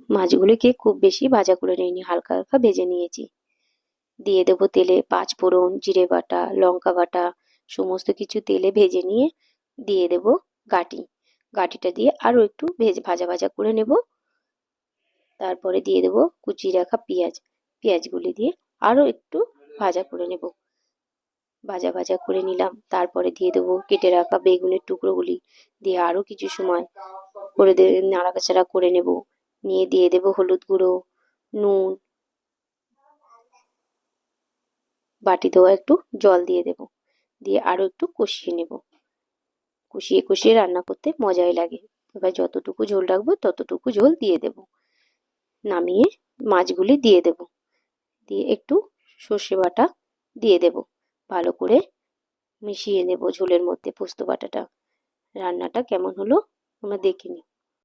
মাছগুলিকে খুব বেশি ভাজা করে নিইনি, হালকা হালকা ভেজে নিয়েছি। দিয়ে দেবো তেলে পাঁচ ফোড়ন, জিরে বাটা, লঙ্কা বাটা, সমস্ত কিছু তেলে ভেজে নিয়ে দিয়ে দেবো গাঁটি। গাঁটিটা দিয়ে আরও একটু ভাজা ভাজা করে নেব। তারপরে দিয়ে দেবো কুচিয়ে রাখা পেঁয়াজ। পেঁয়াজগুলি দিয়ে আরও একটু ভাজা করে নেব। ভাজা ভাজা করে নিলাম। তারপরে দিয়ে দেবো কেটে রাখা বেগুনের টুকরোগুলি, দিয়ে আরও কিছু সময় করে নাড়াচাড়া করে নেব। নিয়ে দিয়ে দেবো হলুদ গুঁড়ো, নুন, বাটি দেওয়া একটু জল দিয়ে দেব। দিয়ে আরও একটু কষিয়ে নেব। কষিয়ে কষিয়ে রান্না করতে মজাই লাগে। এবার যতটুকু ঝোল রাখবো ততটুকু ঝোল দিয়ে দেব। নামিয়ে মাছগুলি দিয়ে দেব। দিয়ে একটু সর্ষে বাটা দিয়ে দেব। ভালো করে মিশিয়ে নেব ঝোলের মধ্যে পোস্ত বাটাটা। রান্নাটা কেমন হলো তোমরা দেখে নিও।